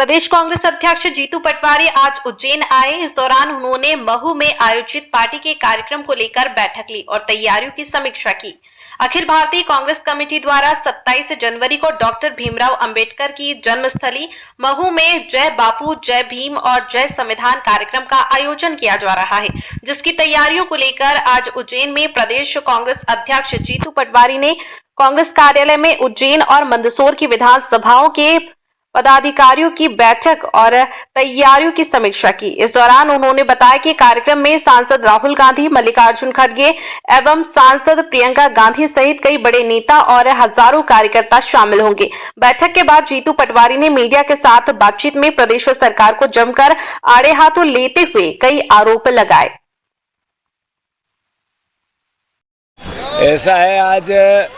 प्रदेश कांग्रेस अध्यक्ष जीतू पटवारी आज उज्जैन आए। इस दौरान उन्होंने महू में आयोजित पार्टी के कार्यक्रम को लेकर बैठक ली और तैयारियों की समीक्षा की। अखिल भारतीय कांग्रेस कमेटी द्वारा 27 जनवरी को डॉक्टर भीमराव अंबेडकर की जन्मस्थली महू में जय बापू, जय भीम और जय संविधान कार्यक्रम का आयोजन किया जा रहा है, जिसकी तैयारियों को लेकर आज उज्जैन में प्रदेश कांग्रेस अध्यक्ष जीतू पटवारी ने कांग्रेस कार्यालय में उज्जैन और मंदसौर की विधानसभाओं के पदाधिकारियों की बैठक और तैयारियों की समीक्षा की। इस दौरान उन्होंने बताया कि कार्यक्रम में सांसद राहुल गांधी, मल्लिकार्जुन खड़गे एवं सांसद प्रियंका गांधी सहित कई बड़े नेता और हजारों कार्यकर्ता शामिल होंगे। बैठक के बाद जीतू पटवारी ने मीडिया के साथ बातचीत में प्रदेश सरकार को जमकर आड़े हाथों लेते हुए कई आरोप लगाए। ऐसा है, आज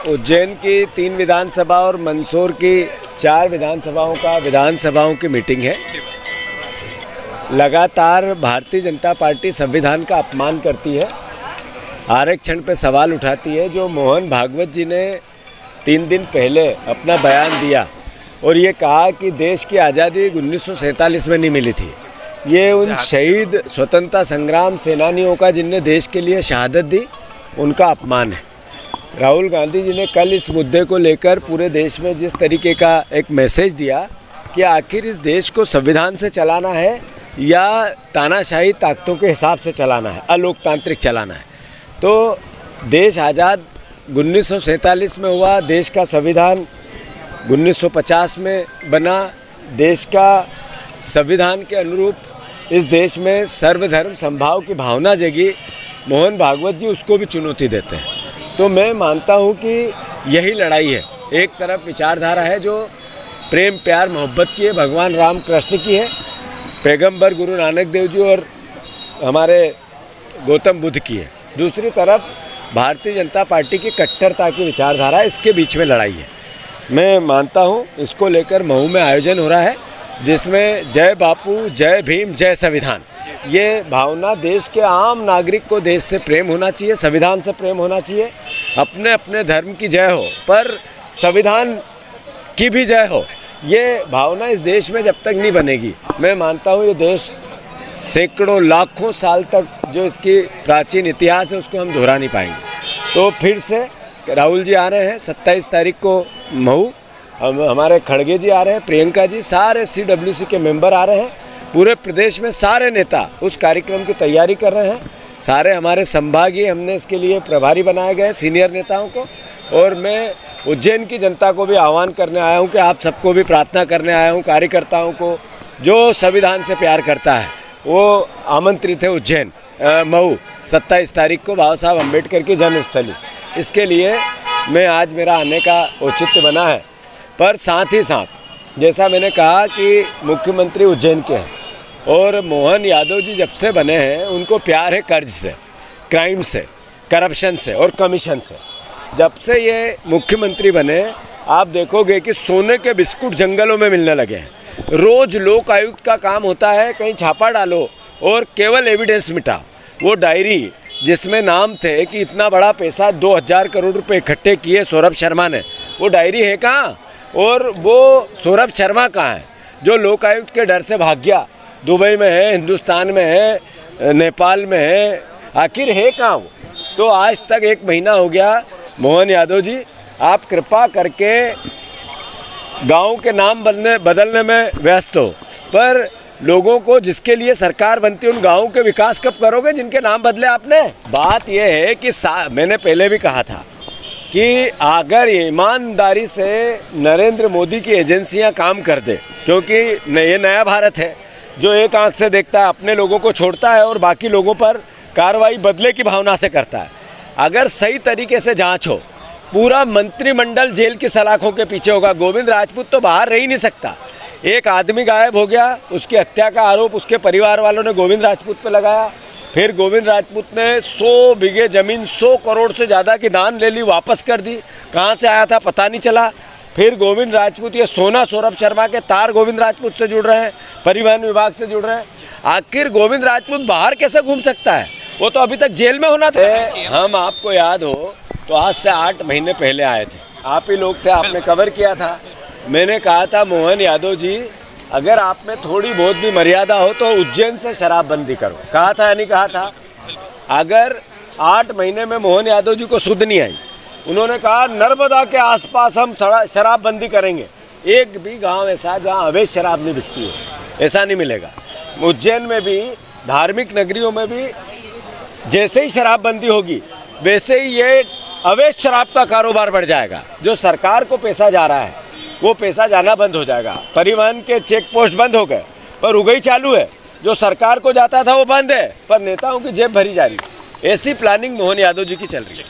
उज्जैन की 3 विधानसभा और मंदसौर की 4 विधानसभाओं की मीटिंग है। लगातार भारतीय जनता पार्टी संविधान का अपमान करती है, आरक्षण पे सवाल उठाती है। जो मोहन भागवत जी ने 3 दिन पहले अपना बयान दिया और ये कहा कि देश की आज़ादी 1947 में नहीं मिली थी, ये उन शहीद स्वतंत्रता संग्राम सेनानियों का जिनने देश के लिए शहादत दी, उनका अपमान है। राहुल गांधी जी ने कल इस मुद्दे को लेकर पूरे देश में जिस तरीके का एक मैसेज दिया कि आखिर इस देश को संविधान से चलाना है या तानाशाही ताकतों के हिसाब से चलाना है, अलोकतांत्रिक चलाना है। तो देश आज़ाद 1947 में हुआ, देश का संविधान 1950 में बना। देश का संविधान के अनुरूप इस देश में सर्वधर्म समभाव की भावना जगी। मोहन भागवत जी उसको भी चुनौती देते हैं। तो मैं मानता हूँ कि यही लड़ाई है। एक तरफ विचारधारा है जो प्रेम प्यार मोहब्बत की है, भगवान राम कृष्ण की है, पैगंबर गुरु नानक देव जी और हमारे गौतम बुद्ध की है। दूसरी तरफ भारतीय जनता पार्टी की कट्टरता की विचारधारा, इसके बीच में लड़ाई है। मैं मानता हूँ इसको लेकर महू में आयोजन हो रहा है, जिसमें जय बापू, जय भीम, जय संविधान, ये भावना देश के आम नागरिक को देश से प्रेम होना चाहिए, संविधान से प्रेम होना चाहिए। अपने अपने धर्म की जय हो पर संविधान की भी जय हो, ये भावना इस देश में जब तक नहीं बनेगी, मैं मानता हूँ ये देश सैकड़ों लाखों साल तक जो इसकी प्राचीन इतिहास है उसको हम दोहरा नहीं पाएंगे। तो फिर से राहुल जी आ रहे हैं 27 तारीख को महू, हमारे खड़गे जी आ रहे हैं, प्रियंका जी, सारे CWC के मेंबर आ रहे हैं। पूरे प्रदेश में सारे नेता उस कार्यक्रम की तैयारी कर रहे हैं। सारे हमारे संभागीय हमने इसके लिए प्रभारी बनाए गए सीनियर नेताओं को। और मैं उज्जैन की जनता को भी आह्वान करने आया हूं कि आप सबको भी प्रार्थना करने आया हूं, कार्यकर्ताओं को जो संविधान से प्यार करता है वो आमंत्रित है उज्जैन महू 27 तारीख को, बाबा साहब अम्बेडकर की जन्मस्थली। इसके लिए मैं आज मेरा आने का औचित्य बना है। पर साथ ही साथ जैसा मैंने कहा कि मुख्यमंत्री उज्जैन के हैं और मोहन यादव जी जब से बने हैं उनको प्यार है कर्ज से, क्राइम से, करप्शन से और कमीशन से। जब से ये मुख्यमंत्री बने आप देखोगे कि सोने के बिस्कुट जंगलों में मिलने लगे हैं। रोज़ लोक आयुक्त का काम होता है, कहीं छापा डालो और केवल एविडेंस मिटाओ। वो डायरी जिसमें नाम थे कि इतना बड़ा पैसा 2000 करोड़ रुपए इकट्ठे किए सौरभ शर्मा ने, वो डायरी है कहाँ? और वो सौरभ शर्मा कहाँ है जो लोकायुक्त के डर से भाग गया? दुबई में है, हिंदुस्तान में है, नेपाल में है, आखिर है कहाँ वो? तो आज तक 1 महीना हो गया। मोहन यादव जी आप कृपा करके गांव के नाम बदलने में व्यस्त हो, पर लोगों को जिसके लिए सरकार बनती है उन गाँव के विकास कब करोगे जिनके नाम बदले आपने? बात यह है कि मैंने पहले भी कहा था कि अगर ईमानदारी से नरेंद्र मोदी की एजेंसियां काम कर दे, क्योंकि ये नया भारत है जो एक आंख से देखता है, अपने लोगों को छोड़ता है और बाकी लोगों पर कार्रवाई बदले की भावना से करता है। अगर सही तरीके से जांच हो, पूरा मंत्रिमंडल जेल की सलाखों के पीछे होगा। गोविंद राजपूत तो बाहर रह ही नहीं सकता। एक आदमी गायब हो गया, उसकी हत्या का आरोप उसके परिवार वालों ने गोविंद राजपूत पर लगाया। फिर गोविंद राजपूत ने 100 बीघे ज़मीन 100 करोड़ से ज़्यादा की दान ले ली, वापस कर दी। कहाँ से आया था पता नहीं चला। फिर गोविंद राजपूत, ये सोना सौरभ शर्मा के तार गोविंद राजपूत से जुड़ रहे हैं, परिवहन विभाग से जुड़ रहे हैं। आखिर गोविंद राजपूत बाहर कैसे घूम सकता है? वो तो अभी तक जेल में होना था। हम आपको याद हो तो आज से 8 महीने पहले आए थे, आप ही लोग थे, आपने कवर किया था। मैंने कहा था मोहन यादव जी अगर आप में थोड़ी बहुत भी मर्यादा हो तो उज्जैन से शराबबंदी करो। कहा था या नहीं कहा था? अगर 8 महीने में मोहन यादव जी को सुध नहीं आई, उन्होंने कहा नर्मदा के आसपास हम शराबबंदी करेंगे, एक भी गांव ऐसा जहां अवैध शराब नहीं बिकती हो, ऐसा नहीं मिलेगा। उज्जैन में भी, धार्मिक नगरियों में भी जैसे ही शराबबंदी होगी वैसे ही ये अवैध शराब का कारोबार बढ़ जाएगा। जो सरकार को पैसा जा रहा है वो पैसा जाना बंद हो जाएगा। परिवहन के चेक पोस्ट बंद हो गए पर उगई चालू है। जो सरकार को जाता था वो बंद है पर नेताओं की जेब भरी जा रही है। ऐसी प्लानिंग मोहन यादव जी की चल रही है।